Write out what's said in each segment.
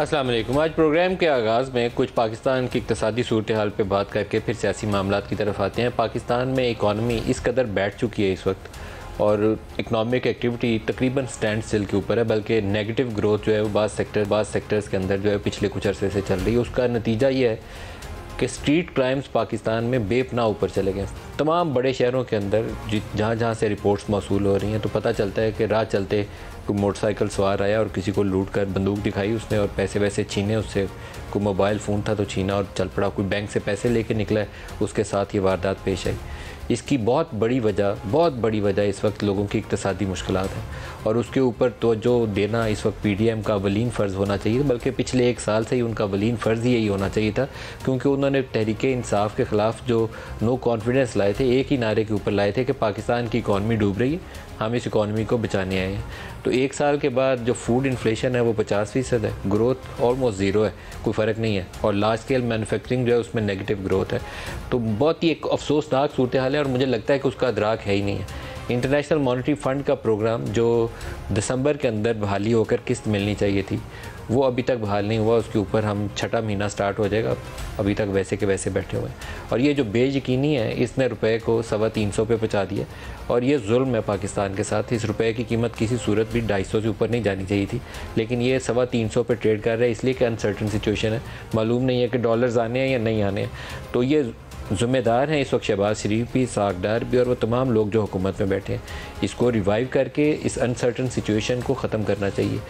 अस्सलाम वालेकुम। आज प्रोग्राम के आगाज़ में कुछ पाकिस्तान की इक़्तिसादी सूरत हाल पर बात करके फिर सियासी मामलात की तरफ आते हैं। पाकिस्तान में इकॉनमी इस कदर बैठ चुकी है इस वक्त और इकनॉमिक एक्टिविटी तकरीबन स्टैंड स्टिल के ऊपर है, बल्कि नेगेटिव ग्रोथ जो है वो बाज़ सेक्टर्स के अंदर जो है पिछले कुछ अरसे से चल रही है। उसका नतीजा ये है कि स्ट्रीट क्राइम्स पाकिस्तान में बेपनाह ऊपर चले गए। तमाम बड़े शहरों के अंदर जहाँ जहाँ से रिपोर्ट्स मौसूल हो रही हैं तो पता चलता है कि राह चलते कोई मोटरसाइकिल सवार आया और किसी को लूट कर बंदूक दिखाई उसने और पैसे वैसे छीने उससे, कोई मोबाइल फ़ोन था तो छीना और चल पड़ा, कोई बैंक से पैसे लेके निकला है, उसके साथ ये वारदात पेश आई। इसकी बहुत बड़ी वजह इस वक्त लोगों की इक़्तिसादी मुश्किलात है और उसके ऊपर तो जो देना इस वक्त पीडीएम का अवलीन फ़र्ज़ होना चाहिए, बल्कि पिछले एक साल से ही उनका अवलीन फ़र्ज़ ही यही होना चाहिए था, क्योंकि उन्होंने तहरीक इंसाफ के ख़िलाफ़ जो नो कॉन्फिडेंस लाए थे, एक ही नारे के ऊपर लाए थे कि पाकिस्तान की इकॉनमी डूब रही है, हम इस इकॉनमी को बचाने आए हैं। तो एक साल के बाद जो फूड इन्फ्लेशन है वो 50% है, ग्रोथ ऑलमोस्ट ज़ीरो है, कोई फ़र्क नहीं है, और लार्ज स्केल मैन्युफैक्चरिंग जो है उसमें नेगेटिव ग्रोथ है। तो बहुत ही एक अफसोसनाक सूरत हाल है और मुझे लगता है कि उसका अदराक है ही नहीं है। इंटरनेशनल मॉनेटरी फ़ंड का प्रोग्राम जो दिसंबर के अंदर बहाली होकर किस्त मिलनी चाहिए थी वो अभी तक बहाल नहीं हुआ, उसके ऊपर हम छठा महीना स्टार्ट हो जाएगा, अभी तक वैसे के वैसे बैठे हुए हैं। और ये जो बेयकीनी है इसने रुपए को 350 पे पहुँचा दिया और ये जुल्म है पाकिस्तान के साथ। इस रुपए की कीमत किसी सूरत भी 250 से ऊपर नहीं जानी चाहिए थी, लेकिन ये 350 पे ट्रेड कर रहा है, इसलिए कि अनसर्टन सिचुएशन है, मालूम नहीं है कि डॉलर्स आने हैं या नहीं आने हैं। तो ये ज़िम्मेदार हैं इस वक्त शहबाज शरीफ भी, सागडार भी और वो तमाम लोग जो हुकूमत में बैठे हैं। इसको रिवाइव करके इस अनसर्टन सिचुएशन को ख़त्म करना चाहिए।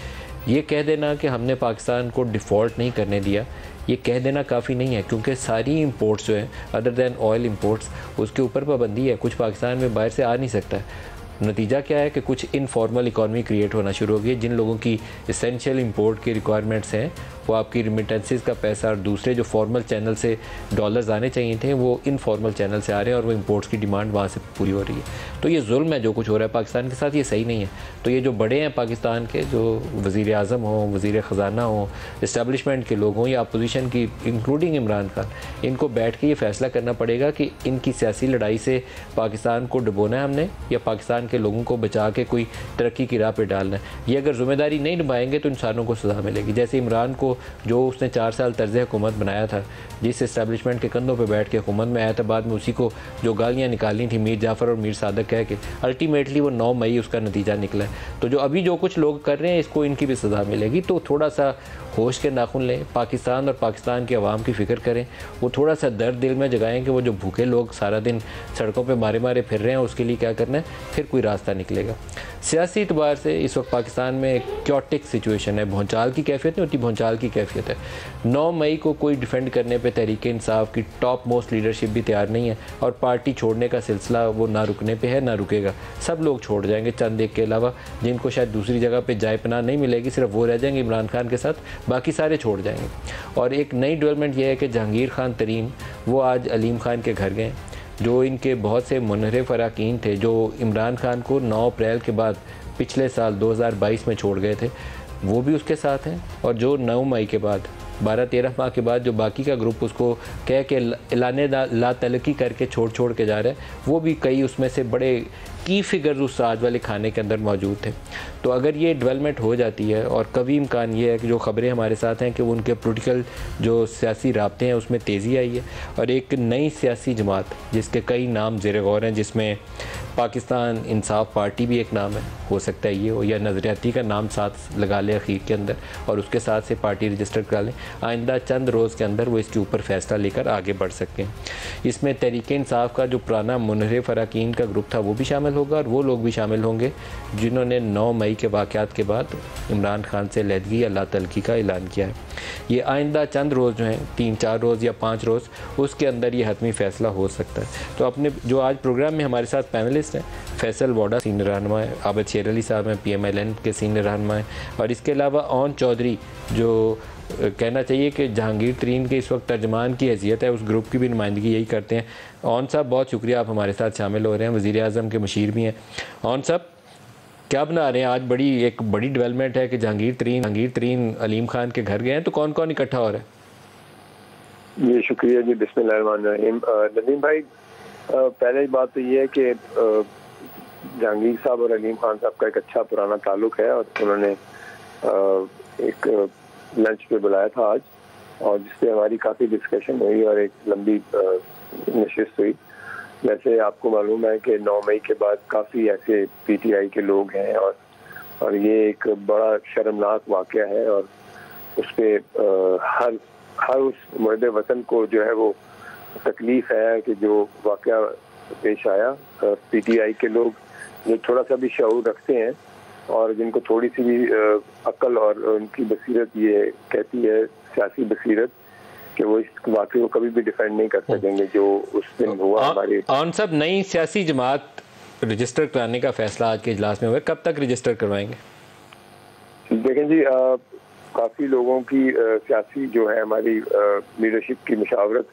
ये कह देना कि हमने पाकिस्तान को डिफ़ॉल्ट नहीं करने दिया, ये कह देना काफ़ी नहीं है, क्योंकि सारी इंपोर्ट्स जो हैं अदर दैन ऑयल इंपोर्ट्स उसके ऊपर पाबंदी है, कुछ पाकिस्तान में बाहर से आ नहीं सकता। नतीजा क्या है कि कुछ इनफॉर्मल इकॉनमी क्रिएट होना शुरू हो गई है। जिन लोगों की एसेंशियल इंपोर्ट की रिक्वायरमेंट्स हैं वो आपकी रिमिटेंसेस का पैसा और दूसरे जो फॉर्मल चैनल से डॉलर्स आने चाहिए थे वो इनफॉर्मल चैनल से आ रहे हैं और वो इंपोर्ट्स की डिमांड वहाँ से पूरी हो रही है। तो ये जुल्म है जो कुछ हो रहा है पाकिस्तान के साथ, ये सही नहीं है। तो ये जो बड़े हैं पाकिस्तान के, जो वज़ीर आज़म हों, वज़ीर ख़जाना हों, इस्टेब्लिशमेंट के लोग हों या अपोजिशन की इंक्लूडिंग इमरान खान, इनको बैठ के ये फ़ैसला करना पड़ेगा कि इनकी सियासी लड़ाई से पाकिस्तान को डुबोना है हमने या पाकिस्तान के लोगों को बचा के कोई तरक्की की राह पे डालना है। ये अगर ज़िम्मेदारी नहीं निभाएंगे तो इंसानों को सज़ा मिलेगी। जैसे इमरान को जो उसने 4 साल तर्ज़ हुकूमत बनाया था, जिस इस्टेब्लिशमेंट के कंधों पे बैठ के हुकूमत में आया था, बाद में उसी को जो गालियाँ निकालनी थी मीर जाफ़र और मीर सादक कह के, अल्टीमेटली वो 9 मई उसका नतीजा निकला है। तो जो अभी जो कुछ लोग कर रहे हैं इसको इनकी भी सज़ा मिलेगी। तो थोड़ा सा होश के नाखुन लें, पाकिस्तान और पाकिस्तान के अवाम की फ़िक्र करें, वो थोड़ा सा दर्द दिल में जगाएं कि वो जो भूखे लोग सारा दिन सड़कों पे मारे मारे फिर रहे हैं उसके लिए क्या करना है, फिर कोई रास्ता निकलेगा। सियासी एतबार से इस वक्त पाकिस्तान में क्योटिक सिचुएशन है, भौचाल की कैफियत नहीं होती, भौचाल की कैफियत है। 9 मई को कोई डिफेंड करने पे तहरीक इंसाफ की टॉप मोस्ट लीडरशिप भी तैयार नहीं है और पार्टी छोड़ने का सिलसिला वो ना रुकने पे है ना रुकेगा। सब लोग छोड़ जाएंगे चंद एक के अलावा, जिनको शायद दूसरी जगह पे जाए पनाह नहीं मिलेगी, सिर्फ वो रह जाएंगे इमरान खान के साथ, बाकी सारे छोड़ जाएंगे। और एक नई डेवलपमेंट यह है कि जहांगीर खान तरीन वो आज अलीम खान के घर गए, जो इनके बहुत से मुनहरिफ अरकान थे जो इमरान खान को 9 अप्रैल के बाद पिछले साल 2022 में छोड़ गए थे, वो भी उसके साथ हैं। और जो 9 मई के बाद 12-13 माह के बाद जो बाकी का ग्रुप उसको कह के लाने ला तलकी करके छोड़ के जा रहे हैं, वो भी कई उसमें से बड़े की फिगर्स उस आज वाले खाने के अंदर मौजूद थे। तो अगर ये डेवलपमेंट हो जाती है और कभी इम्कान ये है कि जो ख़बरें हमारे साथ हैं कि वो उनके पॉलिटिकल जो सियासी राब्ते हैं उसमें तेज़ी आई है और एक नई सियासी जमात जिसके कई नाम ज़ेर गौर हैं, जिसमें पाकिस्तान इंसाफ पार्टी भी एक नाम है, हो सकता है ये हो, या नज़रियाती का नाम साथ लगा ले अखीर के अंदर और उसके साथ से पार्टी रजिस्टर करा लें, आइंदा चंद रोज़ के अंदर वो इसके ऊपर फ़ैसला लेकर आगे बढ़ सकते हैं। इसमें तहरीक इंसाफ का जो पुराना मुनहरिफ अरकान का ग्रुप था वो भी शामिल होगा और वो लोग भी शामिल होंगे जिन्होंने 9 मई के वाक़यात के बाद इमरान खान से लहदगी या लातलकी का ऐलान किया है। ये आइंदा चंद रोज़ जो हैं, 3-4 रोज़ या 5 रोज़, उसके अंदर ये हतमी फ़ैसला हो सकता है। तो अपने जो आज प्रोग्राम में हमारे साथ पैनलिस्ट हैं, फैसल वाडा सीनियर रहनुमा है, आबद शेर अली साहब हैं PMLN के सीनियर रहनुमा हैं, और इसके अलावा ओन चौधरी जो कहना चाहिए कि जहांगीर तरीन के इस वक्त तर्जमान की हैसियत है, उस ग्रुप की भी नुमाइंदगी यही करते हैं। ओन साहब बहुत शुक्रिया, आप हमारे साथ शामिल हो रहे हैं, वज़ीर आज़म के मशीर भी हैं। ओन साहब क्या बना रहे हैं? आज एक बड़ी डेवलपमेंट है कि जहांगीर तरीन अलीम खान के घर गए हैं, तो कौन कौन इकट्ठा हो रहा है? जी शुक्रिया जी, बिस्मिल्लाहिर्रहमानिर्रहीम। नदीम भाई, पहले बात तो ये है कि जहांगीर साहब और अलीम खान साहब का एक अच्छा पुराना ताल्लुक है और उन्होंने एक लंच पे बुलाया था आज, और जिससे हमारी काफ़ी डिस्कशन हुई और एक लंबी नशिस्त हुई। वैसे आपको मालूम है कि 9 मई के बाद काफ़ी ऐसे पीटीआई के लोग हैं, और ये एक बड़ा शर्मनाक वाक़या है, और उस पर हर उस मुर्द वतन को जो है वो तकलीफ़ है कि जो वाक़या पेश आया। पीटीआई के लोग जो थोड़ा सा भी शऊर रखते हैं और जिनको थोड़ी सी भी अक्ल और उनकी बसीरत ये कहती है, सियासी बसीरत, कि वो इस वाक़े को कभी भी डिफेंड नहीं कर सकेंगे जो उस दिन हुआ हमारे। और सब नई सियासी जमात रजिस्टर कराने का फैसला आज के इजलास में हुआ, कब तक रजिस्टर करवाएंगे? देखें जी, काफ़ी लोगों की सियासी जो है हमारी लीडरशिप की मुशावरत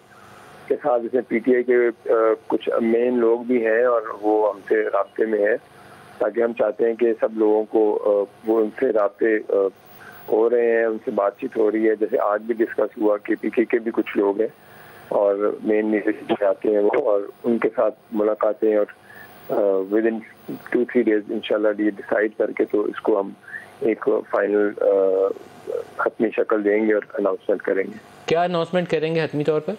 के साथ, इसमें पीटीआई के कुछ मेन लोग भी हैं और वो हमसे राब्ते में हैं, ताकि हम चाहते हैं कि सब लोगों को वो उनसे राब्ते हो रहे हैं, उनसे बातचीत हो रही है। जैसे आज भी डिस्कस हुआ कि पीके के भी कुछ लोग हैं और मेन लीडरशिप आते हैं वो, और उनके साथ मुलाकातें, और विद इन 2-3 डेज इंशाल्लाह ये डिसाइड करके तो इसको हम एक फाइनल हतमी शक्ल देंगे और अनाउंसमेंट करेंगे। क्या अनाउंसमेंट करेंगे हतमी तौर पर?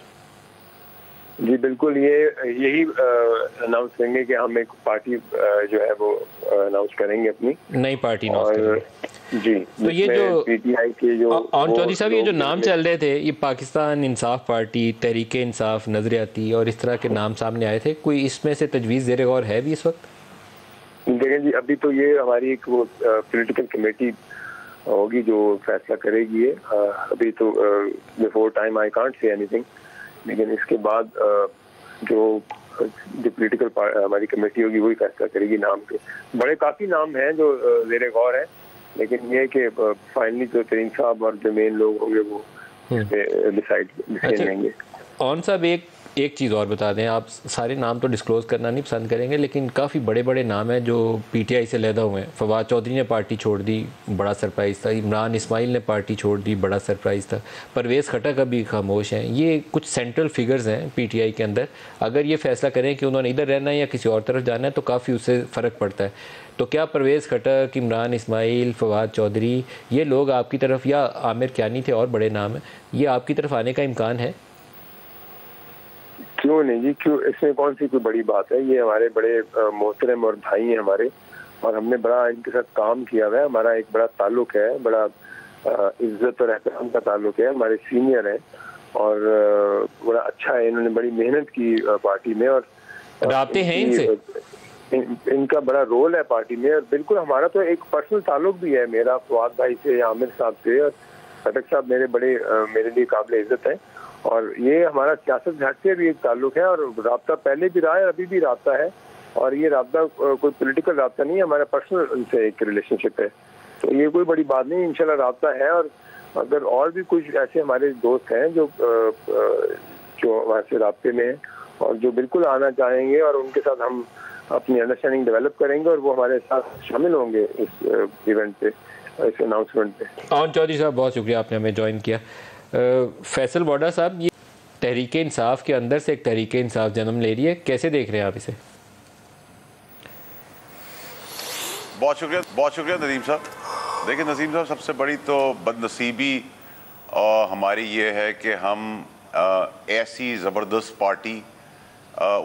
जी बिल्कुल, यही अनाउंस करेंगे कि हम एक पार्टी जो है वो अनाउंस करेंगे, अपनी नई पार्टी अनाउंस करेंगे। जी, तो ये जो पीटीआई के जो और चौधरी साहब ये जो नाम चल रहे थे, ये पाकिस्तान इंसाफ पार्टी, तहरीक इंसाफ, नजरियाती और इस तरह के नाम सामने आए थे, कोई इसमें से तजवीज़ ज़ेर गौर है भी इस वक्त? देखें जी, अभी तो ये हमारी एक वो पॉलिटिकल कमेटी होगी जो फैसला करेगी। अभी तो before time I can't say anything, लेकिन इसके बाद जो पॉलिटिकल हमारी कमेटी होगी वही फैसला करेगी नाम पे। बड़े काफ़ी नाम हैं जो ज़ेर गौर है, लेकिन ये कि फाइनली जो तरीन साहब और जो मेन लोग होंगे वो डिसाइड करेंगे। और साहब एक चीज़ और बता दें, आप सारे नाम तो डिस्क्लोज़ करना नहीं पसंद करेंगे, लेकिन काफ़ी बड़े बड़े नाम हैं जो पीटीआई से लहदा हुए हैं। फवाद चौधरी ने पार्टी छोड़ दी, बड़ा सरप्राइज़ था। इमरान इस्माइल ने पार्टी छोड़ दी, बड़ा सरप्राइज़ था। परवेज़ खटक अभी खामोश हैं। ये कुछ सेंट्रल फिगर्स हैं पीटीआई के अंदर। अगर ये फैसला करें कि उन्होंने इधर रहना है या किसी और तरफ जाना है तो काफ़ी उससे फ़र्क पड़ता है। तो क्या परवेज़ खटक, इमरान इस्माइल, फवाद चौधरी, ये लोग आपकी तरफ, या आमिर कियानी थे और बड़े नाम हैं, ये आपकी तरफ आने का इम्कान है? क्यों नहीं जी, क्यों, इसमें कौन सी कोई बड़ी बात है। ये हमारे बड़े मोहतरम और भाई हैं हमारे, और हमने बड़ा इनके साथ काम किया हुआ है। हमारा एक बड़ा ताल्लुक है, बड़ा इज्जत और एहतराम का ताल्लुक है। हमारे सीनियर हैं और बड़ा अच्छा है, इन्होंने बड़ी मेहनत की पार्टी में, और राब्ते हैं इनसे, इनका बड़ा रोल है पार्टी में। और बिल्कुल हमारा तो एक पर्सनल ताल्लुक भी है मेरा फवाद भाई से, आमिर साहब से, और खटक साहब मेरे लिए काबिल इज्जत है। और ये हमारा सियासत घाट से भी एक ताल्लुक है, और राब्ता पहले भी रहा है, अभी भी राब्ता है। और ये राब्ता कोई पॉलिटिकल राब्ता नहीं है, हमारा पर्सनल उनसे एक रिलेशनशिप है। तो ये कोई बड़ी बात नहीं, इंशाल्लाह राब्ता है। और अगर और भी कुछ ऐसे हमारे दोस्त हैं जो वहाँ से राब्ते में हैं और जो बिल्कुल आना चाहेंगे, और उनके साथ हम अपनी अंडरस्टैंडिंग डेवलप करेंगे, और वो हमारे साथ शामिल होंगे इस इवेंट पे, इस अनाउंसमेंट पे। और चौधरी साहब बहुत शुक्रिया आपने हमें ज्वाइन किया। फैसल बॉडा साहब, ये तहरीक इंसाफ के अंदर से एक तहरीक इंसाफ जन्म ले रही है, कैसे देख रहे हैं आप इसे? बहुत शुक्रिया नदीम साहब। देखिए नदीम साहब, सबसे बड़ी तो बदनसीबी हमारी ये है कि हम ऐसी ज़बरदस्त पार्टी,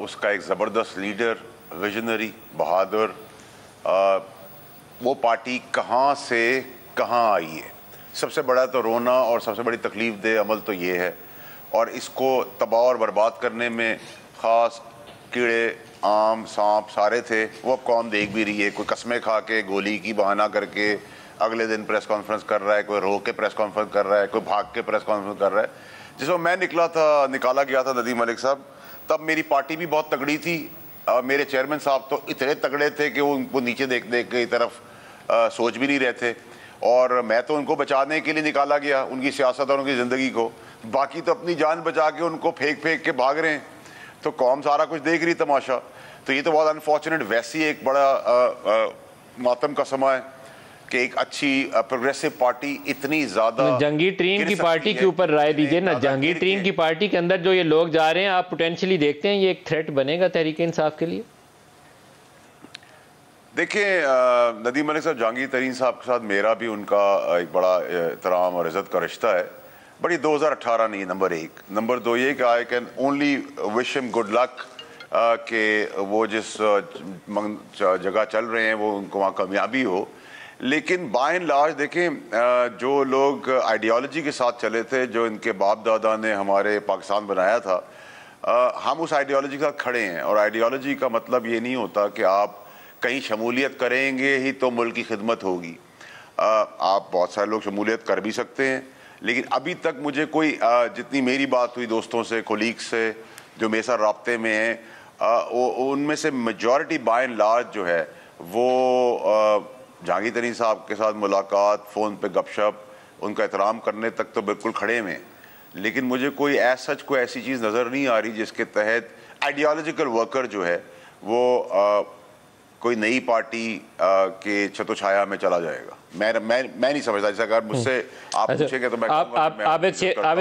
उसका एक ज़बरदस्त लीडर, विजनरी, बहादुर, वो पार्टी कहाँ से कहाँ आई है। सबसे बड़ा तो रोना और सबसे बड़ी तकलीफ़ दे अमल तो ये है, और इसको तबाह और बर्बाद करने में ख़ास कीड़े, आम, सांप सारे थे। वो अब कौन देख भी रही है। कोई कस्में खा के, गोली की बहाना करके अगले दिन प्रेस कॉन्फ्रेंस कर रहा है, कोई रो के प्रेस कॉन्फ्रेंस कर रहा है, कोई भाग के प्रेस कॉन्फ्रेंस कर रहा है। जिसमें मैं निकाला गया था नदीम मलिक साहब, तब मेरी पार्टी भी बहुत तगड़ी थी। मेरे चेयरमैन साहब तो इतने तगड़े थे कि वो उनको नीचे देख के तरफ सोच भी नहीं रहे थे, और मैं तो उनको बचाने के लिए निकाला गया, उनकी सियासत और उनकी ज़िंदगी को। बाकी तो अपनी जान बचा के उनको फेंक के भाग रहे हैं, तो कौम सारा कुछ देख रही तमाशा। तो ये तो बहुत अनफॉर्चुनेट। वैसी एक बड़ा मातम का समय है कि एक अच्छी प्रोग्रेसिव पार्टी इतनी ज़्यादा जहांगीर तरीन की पार्टी के ऊपर राय दीजिए ना। जहांगीर तरीन की पार्टी के अंदर जो ये लोग जा रहे हैं, आप पोटेंशियली देखते हैं ये एक थ्रेट बनेगा तहरीक इंसाफ के लिए? देखिए नदीम मलिक साहब, जहांगीर तरीन साहब के साथ मेरा भी उनका एक बड़ा एहतराम और इज़्ज़त का रिश्ता है, बट ये 2018 नहीं, नंबर 1। नंबर 2 ये कि I can only wish him good luck कि वो जिस जगह चल रहे हैं वो उनको वहाँ कामयाबी हो। लेकिन बाय एंड लार्ज देखें, जो लोग आइडियोलॉजी के साथ चले थे, जो इनके बाप दादा ने हमारे पाकिस्तान बनाया था, हम उस आइडियोलॉजी के साथ खड़े हैं। और आइडियोलॉजी का मतलब ये नहीं होता कि आप कहीं शमूलियत करेंगे ही तो मुल्क की खिदमत होगी। आप बहुत सारे लोग शमूलियत कर भी सकते हैं, लेकिन अभी तक मुझे कोई जितनी मेरी बात हुई दोस्तों से, कोलीग्स से जो मेरे साथ राब्ते में हैं, उनमें से मेजॉरिटी बाय एंड लार्ज जो है वो जहांगीर तरीन साहब के साथ मुलाकात, फ़ोन पे गपशप, उनका एहतराम करने तक तो बिल्कुल खड़े में। लेकिन मुझे कोई सच कोई ऐसी चीज़ नज़र नहीं आ रही जिसके तहत आइडियोलॉजिकल वर्कर जो है वो कोई नई पार्टी के छतोछाया में चला जाएगा। मैं नहीं समझता। जैसा अगर मुझसे आप पूछेंगे तो मैं आबिद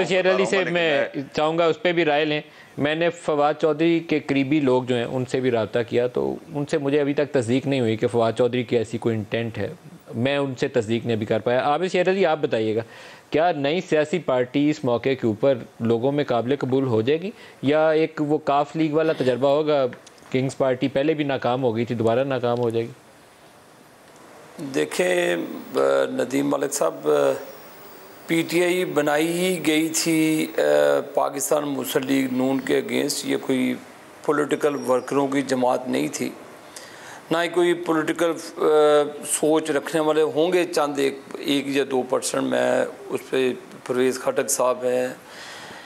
शेर अली से मैं चाहूँगा उस पर भी राय लें। मैंने फवाद चौधरी के करीबी लोग जो हैं उनसे भी रब्ता किया, तो उनसे मुझे अभी तक तस्दीक नहीं हुई कि फवाद चौधरी की ऐसी कोई इंटेंट है। मैं उनसे तस्दीक नहीं भी कर पाया। आबिद शेर अली, आप बताइएगा, क्या नई सियासी पार्टी इस मौके के ऊपर लोगों में काबिल कबूल हो जाएगी, या एक वो काफ लीग वाला तजर्बा होगा, किंग्स पार्टी पहले भी नाकाम हो गई थी, दोबारा नाकाम हो जाएगी? देखें नदीम मलिक साहब, पीटीआई बनाई ही गई थी पाकिस्तान मुस्लिम लीग नून के अगेंस्ट। ये कोई पॉलिटिकल वर्करों की जमात नहीं थी, ना ही कोई पॉलिटिकल सोच रखने वाले होंगे चंद एक या 2%। मैं उस पर परवेज़ खटक साहब हैं,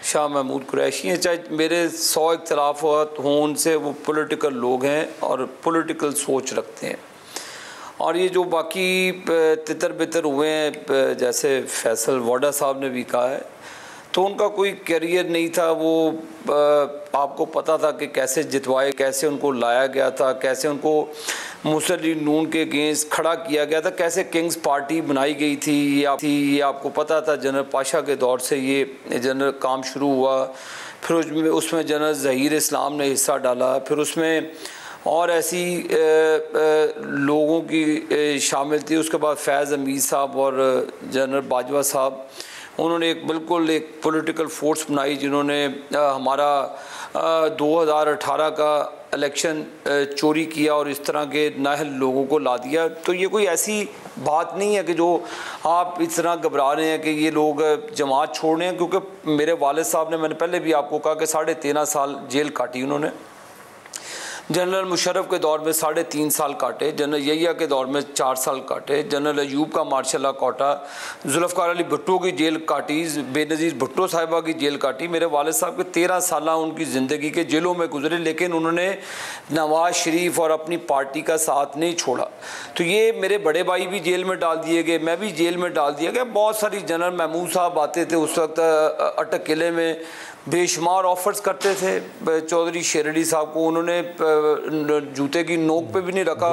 शाह महमूद कुरैशी हैं, चाहे मेरे 100 इख्तलाफात हों उनसे, वो पॉलिटिकल लोग हैं और पॉलिटिकल सोच रखते हैं। और ये जो बाकी तितर बितर हुए हैं, जैसे फैसल वाडा साहब ने भी कहा है, तो उनका कोई करियर नहीं था। वो आपको पता था कि कैसे जितवाए, कैसे उनको लाया गया था, कैसे उनको मुस्लिम लीग नून के अगेंस्ट खड़ा किया गया था, कैसे किंग्स पार्टी बनाई गई थी, ये आपको पता था। जनरल पाशा के दौर से ये जनरल काम शुरू हुआ, फिर उसमें जनरल ज़हीर इस्लाम ने हिस्सा डाला, फिर उसमें और ऐसी लोगों की शामिल थी। उसके बाद फैज़ अमीर साहब और जनरल बाजवा साहब, उन्होंने बिल्कुल एक पॉलिटिकल फोर्स बनाई, जिन्होंने हमारा 2018 का इलेक्शन चोरी किया और इस तरह के नाअहल लोगों को ला दिया। तो ये कोई ऐसी बात नहीं है कि जो आप इस तरह घबरा रहे हैं कि ये लोग जमात छोड़ रहे हैं, क्योंकि मेरे वालिद साहब ने, मैंने पहले भी आपको कहा कि 13.5 साल जेल काटी उन्होंने। जनरल मुशर्रफ के दौर में 3.5 साल काटे, जनरल यहिया के दौर में 4 साल काटे, जनरल अयूब का मार्शल लॉ काटा, जुल्फ़िकार अली भुट्टो की जेल काटी, बेनज़ीर भुट्टो साहिबा की जेल काटी। मेरे वालिद साहब के 13 साल उनकी ज़िंदगी के जेलों में गुजरे, लेकिन उन्होंने नवाज़ शरीफ और अपनी पार्टी का साथ नहीं छोड़ा। तो ये मेरे बड़े भाई भी जेल में डाल दिए गए, मैं भी जेल में डाल दिया गया। बहुत सारी जनरल महमूद साहब आते थे उस वक्त अटक किले में, बेशुमार ऑफर्स करते थे चौधरी शेर अली साहब को, उन्होंने जूते की नोक पे भी नहीं रखा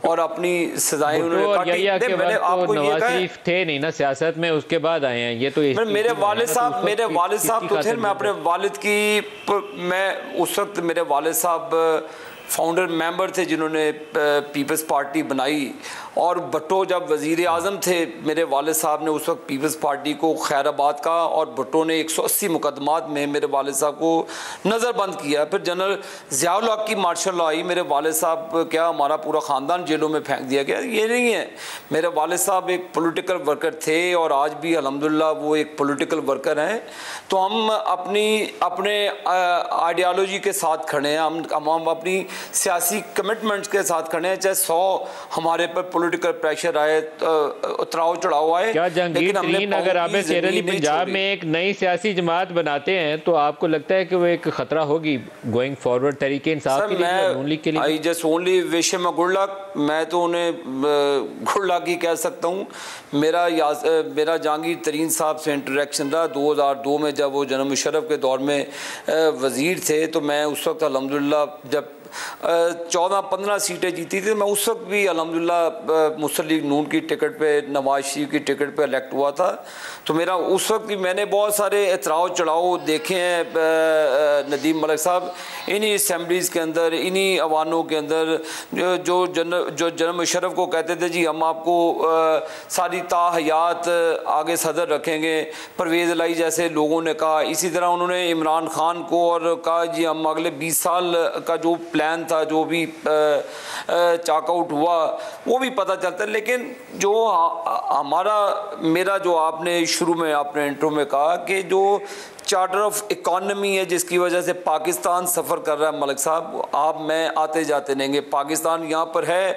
और अपनी सजाएं उन्होंने काटी। मैंने आपको ये कहा थे नहीं ना सियासत में, उसके बाद आए हैं ये तो। मेरे वालिद साहब तो थे। मैं अपने वालिद की, मैं उस वक्त मेरे वालिद साहब फाउंडर मेंबर थे जिन्होंने पीपल्स पार्टी बनाई, और भुट्टो जब वज़ीर आज़म थे, मेरे वालिद साहब ने उस वक्त पीपल्स पार्टी को खैराबाद का, और भुट्टो ने 180 मुकदमात में मेरे वालिद साहब को नज़रबंद किया। फिर जनरल ज़ियाउल हक़ की मार्शल लॉ आई, मेरे वालिद साहब क्या हमारा पूरा ख़ानदान जेलों में फेंक दिया गया। ये नहीं है, मेरे वालिद साहब एक पॉलिटिकल वर्कर थे और आज भी अल्हम्दुलिल्लाह वो एक पॉलिटिकल वर्कर हैं। तो हम अपने आइडियालॉजी के साथ खड़े हैं, हम अपनी सियासी कमिटमेंट्स के साथ खड़े हैं, चाहे 100 हमारे पर पॉलिटिकल प्रेशर आए, उतराव चढ़ाव आए। क्या जहांगीर तरीन अगर आबिद शेर अली पंजाब में एक नई सियासी जमात बनाते हैं तो आपको लगता है कि वो एक खतरा होगी गोइंग फॉरवर्ड तरीके इंसाफ के लिए? I just only wish him good luck. मैं तो उन्हें गुड लक ही कह सकता हूँ। मेरा जहांगीर तरीन साहब से इंटरेक्शन रहा 2002 में, जब वो जनरल मुशर्रफ के दौर में वज़ीर थे। तो मैं उस वक्त अल्हम्दुलिल्लाह जब 14-15 सीटें जीती थी। मैं उस वक्त भी अल्हम्दुलिल्लाह मुस्लिम लीग नून की टिकट पे, नवाज शरीफ की टिकट पे इलेक्ट हुआ था। तो मेरा उस वक्त भी मैंने बहुत सारे इतराव चढ़ाव देखे हैं नदीम मलिक साहब इन्हीं असम्बलीज़ के अंदर, इन्हीं अवानों के अंदर, जो जनरल मुशर्रफ को कहते थे जी हम आपको सारी ताहयात आगे सदर रखेंगे, परवेज़ इलाही जैसे लोगों ने कहा। इसी तरह उन्होंने इमरान खान को और कहा जी हम अगले 20 साल का जो प्लान था, जो भी चाकआउट हुआ वो भी पता चलता है। लेकिन जो मेरा जो आपने शुरू में आपने इंट्रो में कहा कि जो चार्टर ऑफ इकॉनमी है जिसकी वजह से पाकिस्तान सफ़र कर रहा है मलिक साहब, आप मैं आते जाते रहेंगे। पाकिस्तान यहाँ पर है,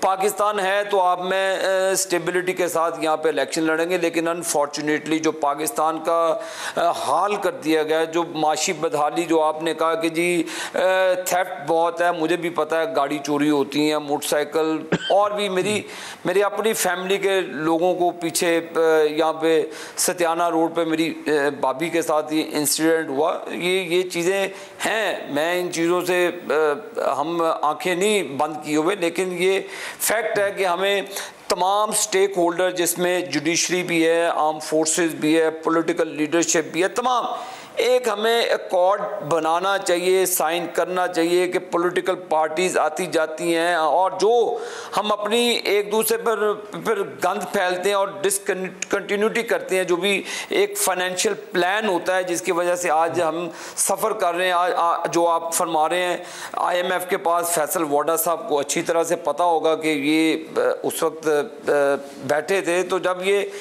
पाकिस्तान है तो आप मैं स्टेबिलिटी के साथ यहाँ पे इलेक्शन लड़ेंगे। लेकिन अनफॉर्चुनेटली जो पाकिस्तान का हाल कर दिया गया, जो माशी बदहाली, जो आपने कहा कि जी थेफ्ट बहुत है, मुझे भी पता है, गाड़ी चोरी होती हैं, मोटरसाइकिल, और भी मेरी अपनी फैमिली के लोगों को पीछे यहाँ पे सत्याना रोड पे मेरी भाभी के साथ ये इंसिडेंट हुआ। ये चीज़ें हैं, मैं इन चीज़ों से हम आंखें नहीं बंद किए हुए, लेकिन ये फैक्ट है कि हमें तमाम स्टेक होल्डर, जिसमें जुडिशरी भी है, आर्म फोर्सेस भी है, पॉलिटिकल लीडरशिप भी है, तमाम एक हमें अकॉर्ड बनाना चाहिए, साइन करना चाहिए कि पॉलिटिकल पार्टीज़ आती जाती हैं और जो हम अपनी एक दूसरे पर फिर गंद फैलते हैं और डिसकंटिन्यूटी करते हैं, जो भी एक फाइनेंशियल प्लान होता है जिसकी वजह से आज हम सफ़र कर रहे हैं। जो आप फरमा रहे हैं, IMF के पास फैसल वाडा साहब को अच्छी तरह से पता होगा कि ये उस वक्त बैठे थे, तो जब ये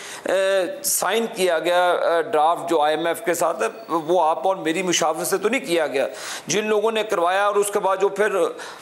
साइन किया गया ड्राफ्ट जो IMF के साथ है, वो आप और मेरी मुशावरत से तो नहीं किया गया, जिन लोगों ने करवाया और उसके बाद जो फिर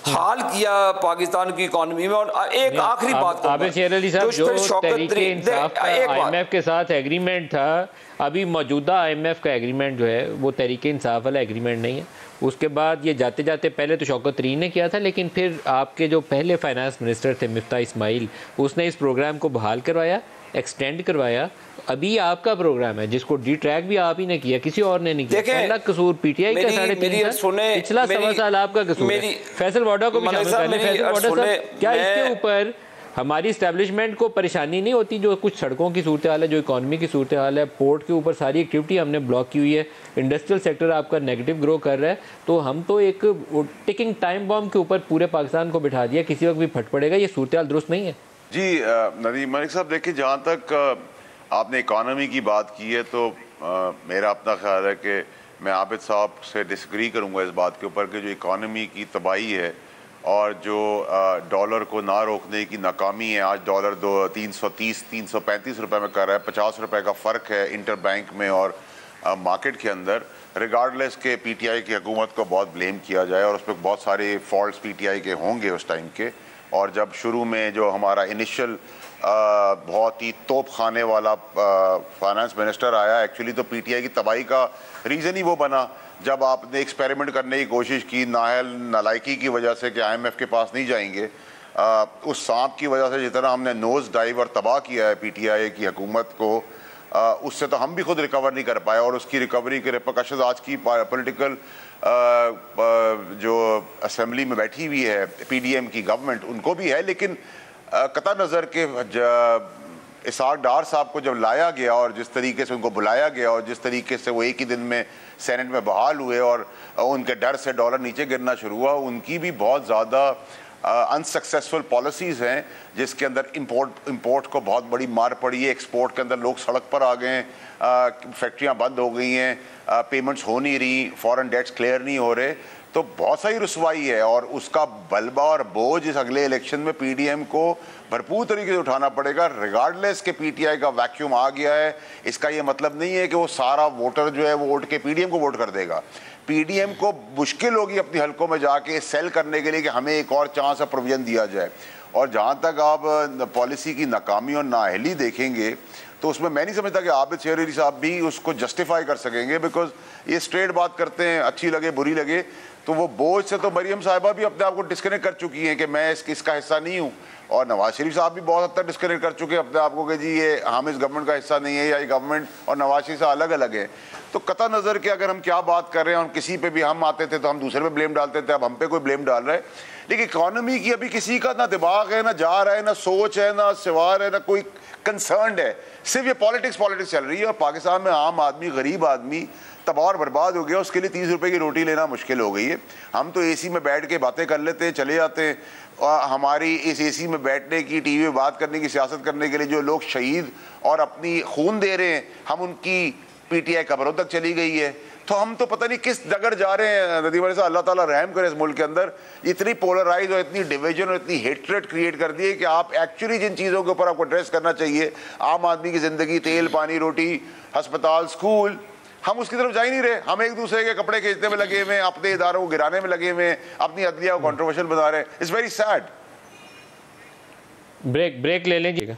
हाल किया पाकिस्तान की इकॉनमी में। और एक आखिरी बात, आबिद शेर अली साहब, जो तहरीके इंसाफ का IMF के साथ एग्रीमेंट था, अभी मौजूदा IMF का एग्रीमेंट जो है वो तहरीके इंसाफ वाला एग्रीमेंट नहीं है। उसके बाद ये जाते जाते पहले तो शौकत तरीन ने किया था, लेकिन फिर आपके जो पहले फाइनेंस मिनिस्टर थे मिफ्ता इस्माइल, उसने इस प्रोग्राम को बहाल करवाया, एक्सटेंड करवाया। अभी आपका प्रोग्राम है जिसको डिट्रैक भी आप ही ने किया, किसी और ने नहीं किया। पहला कसूर PTI का 3.5 साल, पिछला 1.25 साल आपका कसूर है। फैसल वाडा को भी शामिल कर लें। फैसल वाडा साहब, क्या इसके ऊपर हमारी इस्टेब्लिशमेंट को परेशानी नहीं होती? जो कुछ सड़कों की सूरत हाल है, जो इकॉनमी की सूरत हाल है, पोर्ट के ऊपर सारी एक्टिविटी हमने ब्लॉक की हुई है, इंडस्ट्रियल सेक्टर आपका नेगेटिव ग्रो कर रहा है, तो हम तो एक टिकिंग टाइम बॉम्ब के ऊपर पूरे पाकिस्तान को बिठा दिया, किसी वक्त भी फट पड़ेगा। ये सूरत हाल दुरुस्त नहीं है जी। नदीम मलिक साहब, देखिए, जहाँ तक आपने इकॉनमी की बात की है, तो मेरा अपना ख्याल है कि मैं आबिद साहब से डिसग्री करूँगा इस बात के ऊपर कि जो इकॉनमी की तबाही है और जो डॉलर को ना रोकने की नाकामी है, आज डॉलर 330-335 रुपए में कर रहा है, 50 रुपए का फ़र्क है इंटर बैंक में और मार्केट के अंदर। रिगार्डलेस के PTI की हुकूमत को बहुत ब्लेम किया जाए और उस पर बहुत सारे फॉल्ट्स PTI के होंगे उस टाइम के, और जब शुरू में जो हमारा इनिशियल बहुत ही तोप खाने वाला फाइनेंस मिनिस्टर आया, एक्चुअली तो PTI की तबाही का रीज़न ही वो बना जब आपने एक्सपेरिमेंट करने की कोशिश की नालायकी की वजह से कि IMF के पास नहीं जाएंगे। उस सांप की वजह से जितना हमने नोज़ डाइव और तबाह किया है PTI की हुकूमत को, उससे तो हम भी खुद रिकवर नहीं कर पाए, और उसकी रिकवरी के रिपरकशंस आज की पॉलिटिकल जो असेंबली में बैठी हुई है PDM की गवर्नमेंट, उनको भी है। लेकिन कता नज़र के इसाक डार साहब को जब लाया गया और जिस तरीके से उनको बुलाया गया और जिस तरीके से वो एक ही दिन में सेनेट में बहाल हुए और उनके डर से डॉलर नीचे गिरना शुरू हुआ, उनकी भी बहुत ज़्यादा अनसक्सेसफुल पॉलिसीज़ हैं जिसके अंदर इंपोर्ट को बहुत बड़ी मार पड़ी है। एक्सपोर्ट के अंदर लोग सड़क पर आ गए हैं, फैक्ट्रियाँ बंद हो गई हैं, पेमेंट्स हो नहीं रही, फॉरेन डेट्स क्लियर नहीं हो रहे, तो बहुत सारी रुसवाई है। और उसका बलबा और बोझ इस अगले इलेक्शन में PDM को भरपूर तरीके से उठाना पड़ेगा। रिगार्डलेस के PTI का वैक्यूम आ गया है, इसका ये मतलब नहीं है कि वो सारा वोटर जो है वो वोट के PDM को वोट कर देगा। PDM को मुश्किल होगी अपनी हलकों में जाके सेल करने के लिए कि हमें एक और चांस प्रोविजन दिया जाए। और जहाँ तक आप पॉलिसी की नाकामी और नाअहली देखेंगे तो उसमें मैं नहीं समझता कि आबिद शेर अली साहब भी उसको जस्टिफाई कर सकेंगे, बिकॉज ये स्ट्रेट बात करते हैं, अच्छी लगे बुरी लगे। तो वो बोझ से तो मरियम साहिबा भी अपने आप को डिस्कनेक्ट कर चुकी हैं कि मैं इसका हिस्सा नहीं हूँ, और नवाज शरीफ साहब भी बहुत हद तक डिस्कनेक्ट कर चुके हैं अपने आप को कि जी ये हम इस गवर्नमेंट का हिस्सा नहीं है, या ये गवर्नमेंट और नवाज शरीफ साहब अलग अलग है। तो कतई नज़र के अगर हम क्या बात कर रहे हैं, और किसी पे भी हम आते थे तो हम दूसरे पे ब्लेम डालते थे, अब हम पे कोई ब्लेम डाल रहा है। लेकिन इकॉनमी की अभी किसी का ना दिमाग है, ना जा रहा है, ना सोच है, ना सिवार है, ना कोई कंसर्न है, सिर्फ ये पॉलिटिक्स चल रही है। और पाकिस्तान में आम आदमी, गरीब आदमी तबाह और बर्बाद हो गया, उसके लिए 30 रुपए की रोटी लेना मुश्किल हो गई है। हम तो एसी में बैठ के बातें कर लेते हैं, चले जाते हैं, और हमारी इस एसी में बैठने की, टीवी में बात करने की, सियासत करने के लिए जो लोग शहीद और अपनी खून दे रहे हैं, हम उनकी पीटीआई कब्रों तक चली गई है। तो हम तो पता नहीं किस डगर जा रहे हैं। नदीम भाई साहब, अल्लाह ताला रहम करे इस मुल्क के अंदर इतनी पोलराइज और इतनी डिवीजन और इतनी हेट्रेड क्रिएट कर दी है कि आप एक्चुअली जिन चीज़ों के ऊपर आपको एड्रेस करना चाहिए, आम आदमी की ज़िंदगी, तेल पानी रोटी, अस्पताल, स्कूल, हम उसकी तरफ जा ही नहीं रहे। हम एक दूसरे के कपड़े खींचने में लगे हुए हैं, अपने इदारों को गिराने में लगे हुए हैं, अपनी अदलिया को कंट्रोवर्शियल बना रहे हैं। It's very sad. ब्रेक ले लेंगे।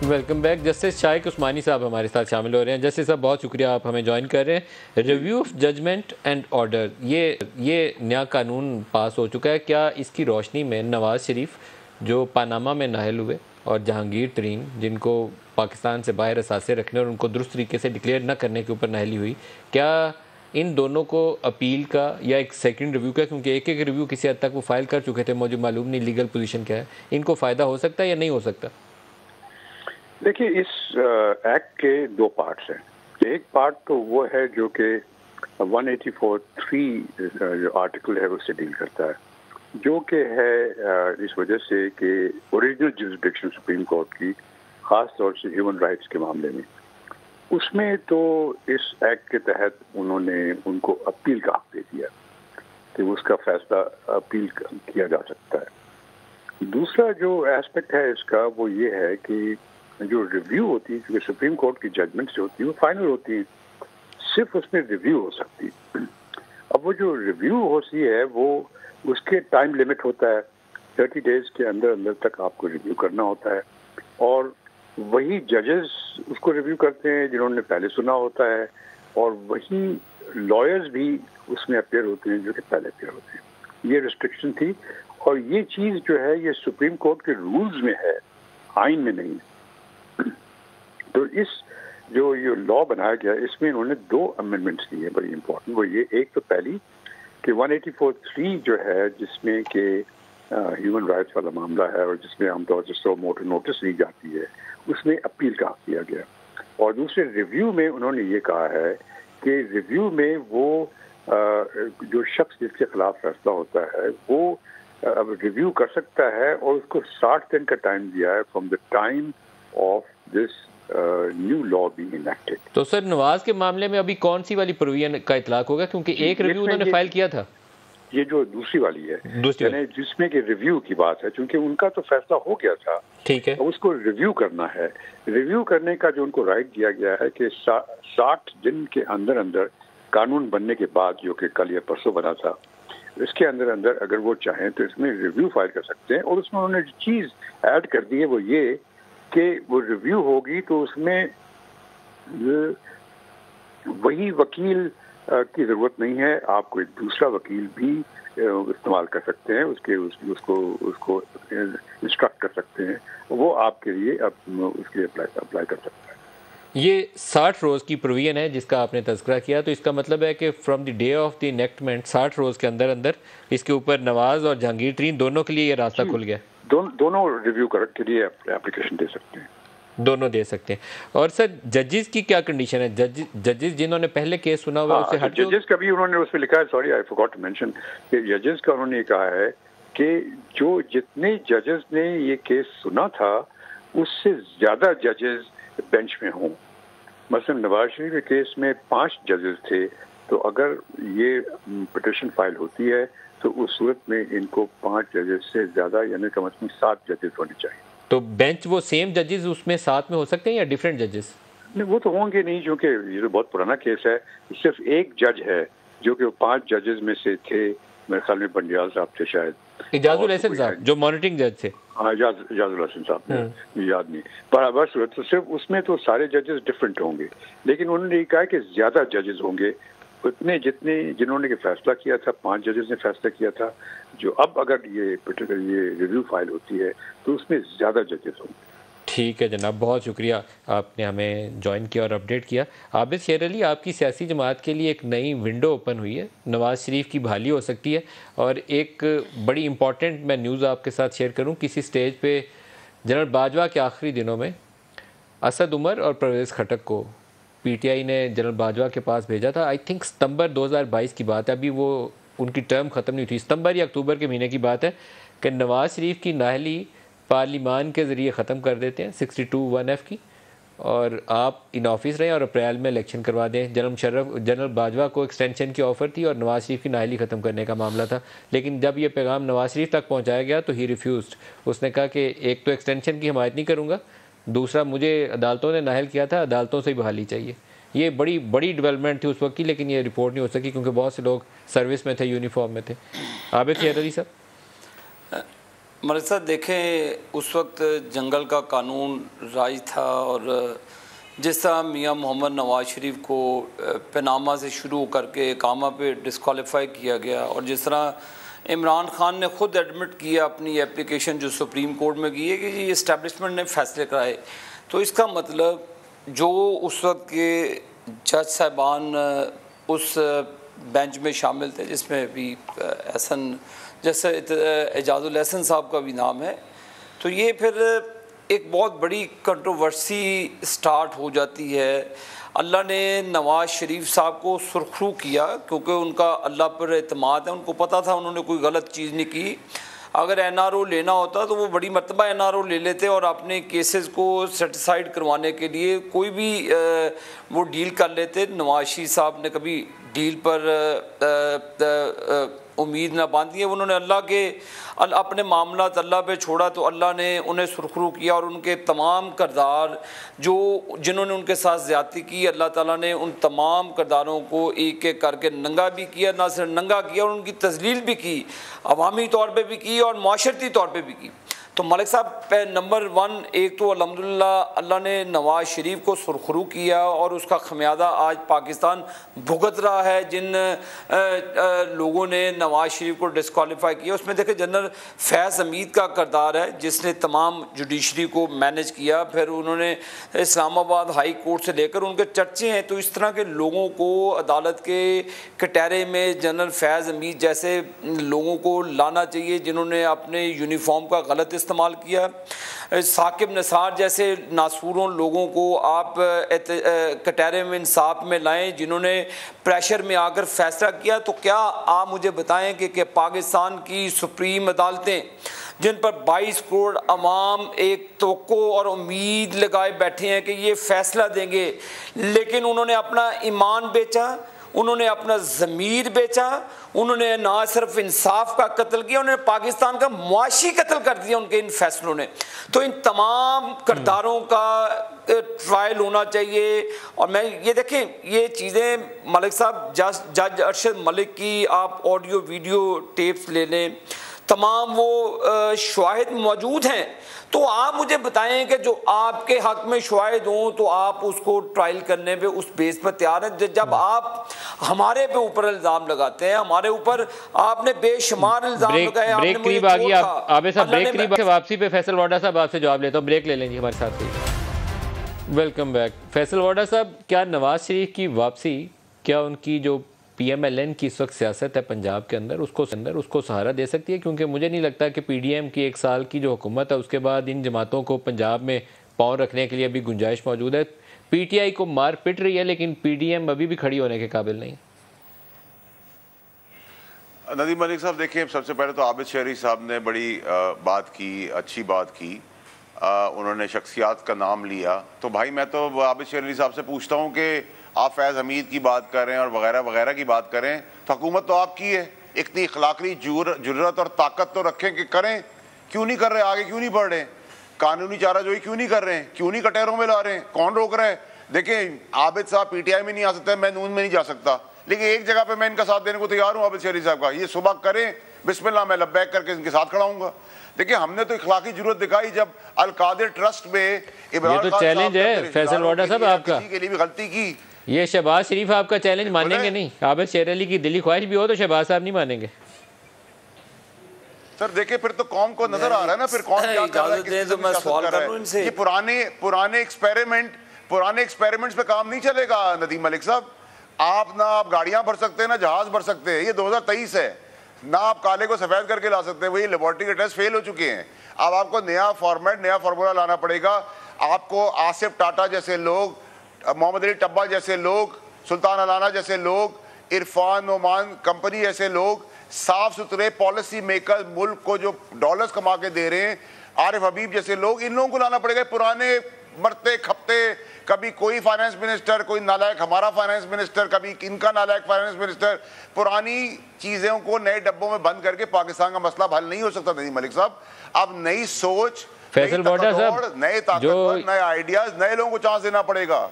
Welcome back. जस्टिस शाइक उस्मानी साहब हमारे साथ शामिल हो रहे हैं। जस्टिस साहब, बहुत शुक्रिया आप हमें ज्वाइन कर रहे हैं। Review of judgment and order, ये नया कानून पास हो चुका है। क्या इसकी रोशनी में नवाज शरीफ जो पानामा में नाहल हुए और जहांगीर तरीन जिनको पाकिस्तान से बाहर असासे रखने और उनको दुरुस्त तरीके से डिक्लेयर न करने के ऊपर नाहली हुई, क्या इन दोनों को अपील का या एक सेकंड रिव्यू का, क्योंकि एक रिव्यू किसी हद तक वो फाइल कर चुके थे, मुझे मालूम नहीं लीगल पोजीशन क्या है, इनको फ़ायदा हो सकता है या नहीं हो सकता? देखिए, इस एक्ट के दो पार्ट्स हैं। एक पार्ट तो वो है जो कि 184(3) जो आर्टिकल है उससे डील करता है, जो कि है इस वजह से कि ओरिजिनल जुरिसडिक्शन सुप्रीम कोर्ट की, ख़ास तौर से ह्यूमन राइट्स के मामले में, उसमें तो इस एक्ट के तहत उन्होंने उनको अपील का हक दे दिया कि उसका फैसला अपील किया जा सकता है। दूसरा जो एस्पेक्ट है इसका वो ये है कि जो रिव्यू होती है, क्योंकि सुप्रीम कोर्ट की जजमेंट जो होती है वो फाइनल होती है, सिर्फ उसमें रिव्यू हो सकती है। अब वो जो रिव्यू होती है वो उसके टाइम लिमिट होता है, 30 डेज के अंदर अंदर तक आपको रिव्यू करना होता है, और वही जजेस उसको रिव्यू करते हैं जिन्होंने पहले सुना होता है, और वही लॉयर्स भी उसमें अपेयर होते हैं जो कि पहले अपेयर होते हैं। ये रिस्ट्रिक्शन थी, और ये चीज़ जो है ये सुप्रीम कोर्ट के रूल्स में है, आइन में नहीं। तो इस जो ये लॉ बनाया गया, इसमें इन्होंने 2 अमेंडमेंट्स की है बड़ी इंपॉर्टेंट। वो ये, एक तो पहली कि 184(3) जो है, जिसमें कि ह्यूमन राइट्स वाला मामला है और जिसमें आमतौर से सो मोटर नोटिस ली जाती है, उसमें अपील का किया गया। और दूसरे रिव्यू में उन्होंने ये कहा है कि रिव्यू में वो जो शख्स जिसके खिलाफ फैसला होता है वो अब रिव्यू कर सकता है, और उसको 60 दिन का टाइम दिया है from the time of this new law being enacted. तो सर, नवाज के मामले में अभी कौन सी वाली प्रोविजन का इतलाक होगा, क्योंकि एक रिव्यू उन्होंने फाइल किया था? ये जो दूसरी वाली है, जिसमें कि रिव्यू की बात है, क्योंकि उनका तो फैसला हो गया था, ठीक है, उसको रिव्यू करना है। रिव्यू करने का जो उनको राइट दिया गया है कि 60 दिन के अंदर अंदर कानून बनने के बाद, जो कि कल या परसों बना था, इसके अंदर अंदर अगर वो चाहें तो इसमें रिव्यू फाइल कर सकते हैं। और उसमें उन्होंने जो चीज़ ऐड कर दी है वो ये कि वो रिव्यू होगी तो उसमें वही वकील की ज़रूरत नहीं है, आप कोई दूसरा वकील भी इस्तेमाल कर सकते हैं, उसको इंस्ट्रक्ट कर सकते हैं, वो आपके लिए उसके लिए अप्लाई कर सकता है। ये 60 रोज़ की प्रोविजन है जिसका आपने तज़किरा किया, तो इसका मतलब है कि from the day of the enactment 60 रोज़ के अंदर अंदर इसके ऊपर नवाज और जहांगीर तरीन दोनों के लिए ये रास्ता खुल गया। दोनों रिव्यू के लिए एप्लीकेशन दे सकते हैं, दोनों दे सकते हैं। और सर, जजेस की क्या कंडीशन है? जजेस जिन्होंने पहले केस सुना हुआ उससे हट, जजेस का भी उन्होंने उसमें लिखा है, sorry I forgot to mention, कि जजेस का उन्होंने कहा है कि जो जितने जजेस ने ये केस सुना था उससे ज़्यादा जजेस बेंच में हों। मसलन नवाज शरीफ के केस में 5 जजेस थे, तो अगर ये पिटिशन फाइल होती है तो उस सूरत में इनको 5 जजेस से ज़्यादा, यानी कम से कम 7 जजेस होने चाहिए। तो बेंच वो सेम जजेस उसमें साथ में हो सकते हैं या डिफरेंट जजेस? नहीं, वो तो होंगे नहीं, क्योंकि ये तो बहुत पुराना केस है। सिर्फ एक जज है जो कि 5 जजेस में से थे, मेरे ख्याल में बंडियाल साहब थे शायद, इजाजुल हसन साहब जो मॉनिटरिंग जज थे। हाँ, इजाजुल हसन साहब, याद नहीं, पर बस तो सिर्फ उसमें तो सारे जजेस डिफरेंट होंगे, लेकिन उन्होंने ये कहा कि ज्यादा जजेस होंगे उतने जितने जिन्होंने के फैसला किया था, 5 जजेस ने फैसला किया था, जो अब अगर ये रिव्यू फाइल होती है तो उसमें ज्यादा जजेस होंगे। ठीक है जनाब, बहुत शुक्रिया आपने हमें ज्वाइन किया और अपडेट किया। आबिद शेर अली, आपकी सियासी जमात के लिए एक नई विंडो ओपन हुई है, नवाज़ शरीफ की बहाली हो सकती है। और एक बड़ी इंपॉर्टेंट मैं न्यूज़ आपके साथ शेयर करूं, किसी स्टेज पे जनरल बाजवा के आखिरी दिनों में असद उमर और परवेज़ खटक को पीटीआई ने जनरल बाजवा के पास भेजा था। आई थिंक सितंबर 2022 की बात है, अभी वो उनकी टर्म ख़त्म नहीं हुई थी, सितंबर या अक्टूबर के महीने की बात है कि नवाज़ शरीफ की नाअहली पार्लिमान के ज़रिए ख़त्म कर देते हैं 62(1)(f) की, और आप इन ऑफिस रहें और अप्रैल में इलेक्शन करवा दें। जनरल बाजवा को एक्सटेंशन की ऑफ़र थी और नवाज़ शरीफ की नाअहली ख़त्म करने का मामला था, लेकिन जब ये पैगाम नवाज़ शरीफ तक पहुंचाया गया तो ही रिफ्यूज़ड। उसने कहा कि एक तो एक्सटेंशन की हिमायत नहीं करूँगा, दूसरा मुझे अदालतों ने नाअहल किया था, अदालतों से ही बहाली चाहिए। ये बड़ी डेवलपमेंट थी उस वक्त की, लेकिन ये रिपोर्ट नहीं हो सकी क्योंकि बहुत से लोग सर्विस में थे, यूनिफॉर्म में थे। आबिद शेर अली साहब। मलिक साहब देखें, उस वक्त जंगल का कानून राज था और जिस तरह मियाँ मोहम्मद नवाज़ शरीफ को पनामा से शुरू करके कामा पे डिस्क्वालीफाई किया गया, और जिस तरह इमरान खान ने ख़ुद एडमिट किया अपनी एप्लीकेशन जो सुप्रीम कोर्ट में की है कि ये इस्टेब्लिशमेंट ने फैसले कराए, तो इसका मतलब जो उस वक्त के जज साहबान उस बेंच में शामिल थे, जिसमें भी एहसन जैसे इजाजुल हसन साहब का भी नाम है, तो ये फिर एक बहुत बड़ी कंट्रोवर्सी स्टार्ट हो जाती है। अल्लाह ने नवाज़ शरीफ साहब को सुरखरू किया क्योंकि उनका अल्लाह पर एतमाद है, उनको पता था उन्होंने कोई गलत चीज़ नहीं की। अगर एनआरओ लेना होता तो वो बड़ी मरतबा एनआरओ ले लेते और अपने केसेस को सेटिसाइड करवाने के लिए कोई भी वो डील कर लेते। नवाज शरीफ साहब ने कभी डील पर उम्मीद ना बांधी है, उन्होंने अल्लाह के अपने मामला अल्लाह पे छोड़ा, तो अल्लाह ने उन्हें सुरखरू किया और उनके तमाम करदार जिन्होंने उनके साथ ज़्यादती की, अल्लाह ताला ने उन तमाम करदारों को एक एक करके नंगा भी किया, ना सिर्फ नंगा किया और उनकी तजलील भी की, अवामी तौर पे भी की और माशरती तौर पे भी की। तो मलिक साहब नंबर 1, एक तो अल्हम्दुलिल्लाह अल्लाह ने नवाज़ शरीफ को सुरखरू किया और उसका खमियाजा आज पाकिस्तान भुगत रहा है। जिन लोगों ने नवाज़ शरीफ को डिस्क्वालीफाई किया उसमें देखे जनरल फैज़ हमीद का किरदार है, जिसने तमाम जुडिशरी को मैनेज किया, फिर उन्होंने इस्लामाबाद हाई कोर्ट से लेकर उनके चर्चे हैं। तो इस तरह के लोगों को अदालत के कटहरे में जनरल फैज़ हमीद जैसे लोगों को लाना चाहिए जिन्होंने अपने यूनिफॉर्म का गलत इस्तेमाल किया। साकिब निसार जैसे नासूरों लोगों को आप कटहरे में इंसाफ में लाएं जिन्होंने प्रेशर में आकर फैसला किया। तो क्या आप मुझे बताएं कि पाकिस्तान की सुप्रीम अदालतें जिन पर 22 करोड़ अवाम एक तवक्को और उम्मीद लगाए बैठे हैं कि ये फैसला देंगे, लेकिन उन्होंने अपना ईमान बेचा, उन्होंने अपना ज़मीर बेचा, उन्होंने ना सिर्फ इंसाफ का कत्ल किया, उन्होंने पाकिस्तान का मुआशी कत्ल कर दिया उनके इन फैसलों ने। तो इन तमाम किरदारों का ट्रायल होना चाहिए। और मैं ये देखें, ये चीज़ें मलिक साहब जज अरशद मलिक की आप ऑडियो वीडियो टेप्स ले लें, तमाम वो शवाहिद मौजूद हैं। तो आप मुझे बताएं कि जो आपके हक में शवाहिद हों तो आप उसको ट्रायल करने पे उस बेस पर तैयार हैं। जब आप हमारे पे ऊपर इल्ज़ाम लगाते हैं, हमारे ऊपर आपने बेशुमार इल्ज़ाम लगाए। ब्रेक करीब आ गई, आबिद साहब ब्रेक करीब वापसी पे फैसल वाडा साहब आपसे जवाब लेता हूँ, ब्रेक ले लेंगे हमारे साथ। वेलकम बैक फैसल वाडा साहब। क्या नवाज शरीफ की वापसी, क्या उनकी जो PMLN की इस वक्त सियासत है पंजाब के अंदर उसको सहारा दे सकती है? क्योंकि मुझे नहीं लगता कि PDM की 1 साल की जो हुकूमत है उसके बाद इन जमातों को पंजाब में पाँव रखने के लिए अभी गुंजाइश मौजूद है। PTI को मार पिट रही है लेकिन PDM अभी भी खड़ी होने के काबिल नहीं। नदीम मलिक साहब देखिए, सबसे पहले तो आबिद शेरी साहब ने बड़ी बात की, अच्छी बात की, उन्होंने शख्सियात का नाम लिया। तो भाई मैं तो आबिद शेरी साहब से पूछता हूँ कि आप फैज़ हमीद की बात करें और वगैरह वगैरह की बात करें, तो हुकूमत तो आपकी है, इतनी इखलाकी जुर्रत और ताकत तो रखें कि करें। क्यों नहीं कर रहे? आगे क्यों नहीं बढ़ रहे? कानूनी चाराजोई क्यों नहीं कर रहे हैं? क्यों नहीं कटहरों में ला रहे हैं? कौन रोक रहा है? देखें, आबिद साहब PTI में नहीं आ सकते, मैं नून में नहीं जा सकता, लेकिन एक जगह पे मैं इनका साथ देने को तैयार हूँ आबिद शेरी साहब का। ये सुबह करें, बिस्मिल्लाह मैं लब्बैक करके इनके साथ खड़ा हूँगा। देखिए हमने तो इखलाकी जरूरत दिखाई जब अल-कादिर ट्रस्ट में इमरान खान, ये तो चैलेंज है फैसल वाडा साहब आपका, के लिए भी गलती की। ये शहबाज शरीफ आपका चैलेंज मानेंगे नहीं? आबिद शेर अली की दिली ख्वाहिश भी हो तो शहबाज साहब नहीं मानेंगे। सर देखिए फिर तो कौम को नजर आ रहा है ना, फिर कौन क्या कर रहा है, किस तो मैं सवाल कर रहा हूं इनसे। ये पुराने एक्सपेरिमेंट्स पे काम नहीं चलेगा नदीम मलिक साहब। आप गाड़ियां भर सकते हैं ना जहाज भर सकते हैं। ये 2023 है ना, आप काले को सफेद करके ला सकते हैं। वही लेबोरेटरी के टेस्ट फेल हो चुके हैं। अब आपको नया फॉर्मेट, नया फार्मूला लाना पड़ेगा। आपको आसिफ टाटा जैसे लोग, मोहम्मद अली टब्बा जैसे लोग, सुल्तान अलाना जैसे लोग, इरफान नोमान कंपनी जैसे लोग, साफ सुथरे पॉलिसी मेकर, मुल्क को जो डॉलर्स कमा के दे रहे हैं, आरिफ हबीब जैसे लोग, इन लोगों को लाना पड़ेगा। पुराने मरते खपते, कभी कोई फाइनेंस मिनिस्टर, कोई नालायक हमारा फाइनेंस मिनिस्टर, कभी इनका नालायक फाइनेंस मिनिस्टर, पुरानी चीज़ों को नए डब्बों में बंद करके पाकिस्तान का मसला हल नहीं हो सकता नदीम मलिक साहब। अब नई सोच, फैसल वाडा साहब, नए ताकतवर, नए आइडियाज, नए लोगों को चांस देना पड़ेगा।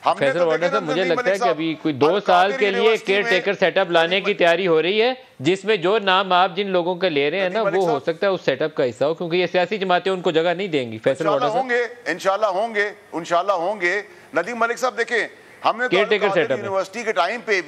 फैसल वाडा साहब, मुझे लगता है कि अभी कोई 2 साल के लिए केयर टेकर सेटअप लाने की तैयारी हो रही है, जिसमें जो नाम आप जिन लोगों का ले रहे हैं ना, वो हो सकता है उस सेटअप का हिस्सा हो, क्योंकि ये सियासी जमातें उनको जगह नहीं देंगी। फैसल वाडा साहब इंशाल्लाह होंगे नदीम मलिक साहब। देखें हमने केयर टेकर सेटअप यूनिवर्सिटी के टाइम पे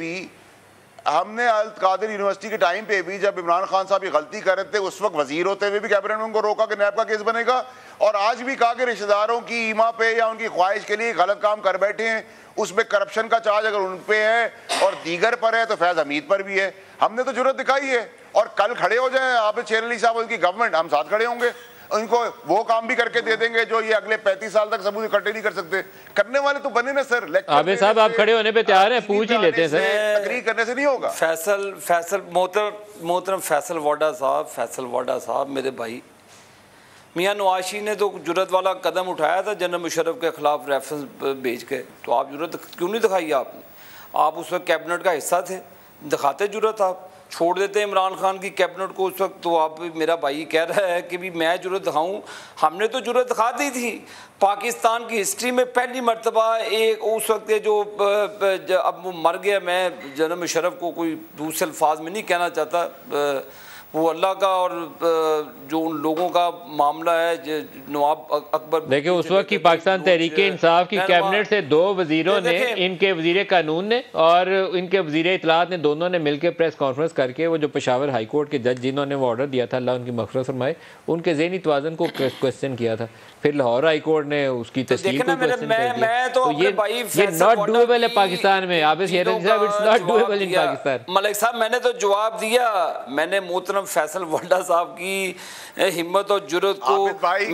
भी, जब इमरान खान साहब ये गलती कर रहे थे, उस वक्त वजीर होते हुए भी कैबिनेट में उनको रोका कि नैब का केस बनेगा, और आज भी कहा कि रिश्तेदारों की ईमा पे या उनकी ख्वाहिश के लिए गलत काम कर बैठे हैं, उसमें करप्शन का चार्ज अगर उन पे है और दीगर पर है तो फैज हमीद पर भी है। हमने तो जरूरत दिखाई है, और कल खड़े हो जाए आबिद शेर अली साहब, उनकी गवर्नमेंट, हम साथ खड़े होंगे, उनको वो काम भी करके दे देंगे जो ये अगले 35 साल तक सबूत इकट्ठे नहीं कर सकते। करने वाले तो बने ना सर। आबिद साहब आप खड़े होने पे तैयार हैं? पूछ ही लेते हैं सर, तकरीर करने से नहीं होगा। मोहतरम फैसल वाडा साहब मेरे भाई, मियाँ नवाशी ने तो जुर्रत वाला कदम उठाया था जनरल मुशर्रफ के खिलाफ रेफरेंस भेज के, तो आप जुर्रत क्यों नहीं दिखाई आपने? आप उस वक्त कैबिनेट का हिस्सा थे, दिखाते जुर्रत, आप छोड़ देते इमरान खान की कैबिनेट को उस वक्त। तो आप, मेरा भाई कह रहा है कि भी मैं जुर्रत दिखाऊँ, हमने तो जुर्रत दिखा दी थी। पाकिस्तान की हिस्ट्री में पहली मरतबा एक उस वक्त जो अब वो मर गया, मैं जनरल मुशर्रफ को कोई दूसरे अल्फाज में नहीं कहना चाहता, वो अल्लाह का और जो उन लोगों का मामला है, नवाब अकबर। देखिए उस वक्त की पाकिस्तान तहरीक इंसाफ की कैबिनेट से 2 वजीरों ने, इनके वजीर कानून ने और इनके वजीर इतलात ने, दोनों ने मिलकर प्रेस कॉन्फ्रेंस करके वो जो पेशावर हाई कोर्ट के जज जिन्होंने वो ऑर्डर दिया था, अल्लाह उनकी मग़फ़िरत फरमाए, उनके ज़हनी तवाज़ुन को क्वेश्चन किया था। फिर लाहौर हाई कोर्ट ने उसकी तस्लीम को क्वेश्चन कर दिया। तो ये नॉट डूएबल है पाकिस्तान में। आबिद शेर अली साहब, इट्स नॉट डूएबल इन पाकिस्तान। मलिक साहब मैंने तो जवाब दिया, मैंने मोहतरम फैसल वाडा साहब की हिम्मत और जुर्रत को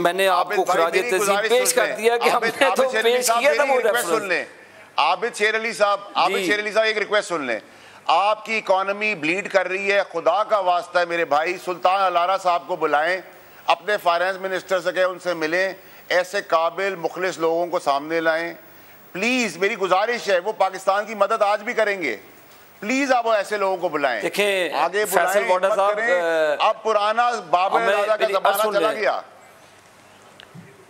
मैंने आपको खराज तहसीन पेश कर दिया कि हमने तो पेश किया था वो रेफरेंस। आबिद शेर अली साहब एक रिक्वेस्ट सुन लें। आपकी इकोनॉमी ब्लीड कर रही है, खुदा का वास्ता है मेरे भाई, सुल्तान अलाना साहब को बुलाएं, अपने फाइनेंस मिनिस्टर से कहें उनसे मिलें, ऐसे काबिल मुखलिस लोगों को सामने लाएं प्लीज। मेरी गुजारिश है, वो पाकिस्तान की मदद आज भी करेंगे, प्लीज आप ऐसे लोगों को बुलाएं, देखें आगे बुलाएं, मत करें। अब पुराना बाबर दादा का जमाना चला गया।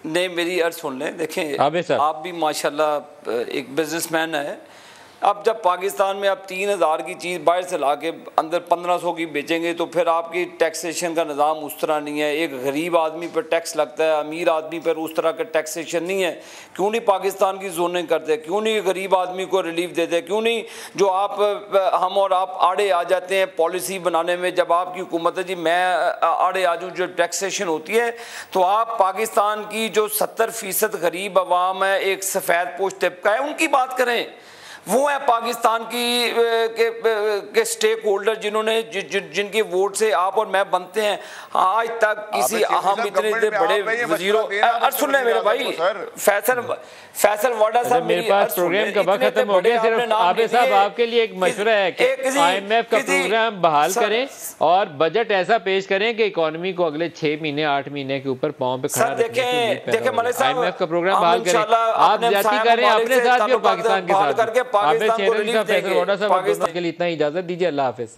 नहीं मेरी अर्ज सुन लें, देखें आप भी माशाल्लाह एक बिजनेसमैन है। अब जब पाकिस्तान में आप 3000 की चीज़ बाहर से ला के अंदर 1500 की बेचेंगे तो फिर आपकी टैक्सेशन का निज़ाम उस तरह नहीं है। एक गरीब आदमी पर टैक्स लगता है, अमीर आदमी पर उस तरह का टैक्सेशन नहीं है। क्यों नहीं पाकिस्तान की जोनिंग करते, क्यों नहीं गरीब आदमी को रिलीफ देते, क्यों नहीं जो आप हम और आप आड़े आ जाते हैं पॉलिसी बनाने में। जब आपकी हुकूमत है जी मैं आड़े आ जाऊँ, जो टैक्सेशन होती है, तो आप पाकिस्तान की जो 70% गरीब आवाम है, एक सफ़ेद पोश तबका है, उनकी बात करें। वो है पाकिस्तान की के स्टेक होल्डर जिन्होंने जिनके वोट से आप और मैं बनते हैं। आज तक किसी अहम इतने बड़े वजीरों, सुन रहे मेरे भाई फैसल वाडा साहब, मेरे पास प्रोग्राम का वक्त खत्म हो गया। सिर्फ आबिद साहब आपके लिए एक मशवरा है कि IMF का प्रोग्राम बहाल करें और बजट ऐसा पेश करें कि इकोनॉमी को अगले 6 महीने 8 महीने के ऊपर पांव पे खड़ा रखने की उम्मीद पैदा हो। IMF का प्रोग्राम बहाल करें, आप ज्यादती करें अपने साथ भी और पाकिस्तान के साथ। आबिद शेर अली साहब, फैसल वाडा साहब, दोनों के लिए इतना इजाजत दीजिए। अल्लाह हाफिज।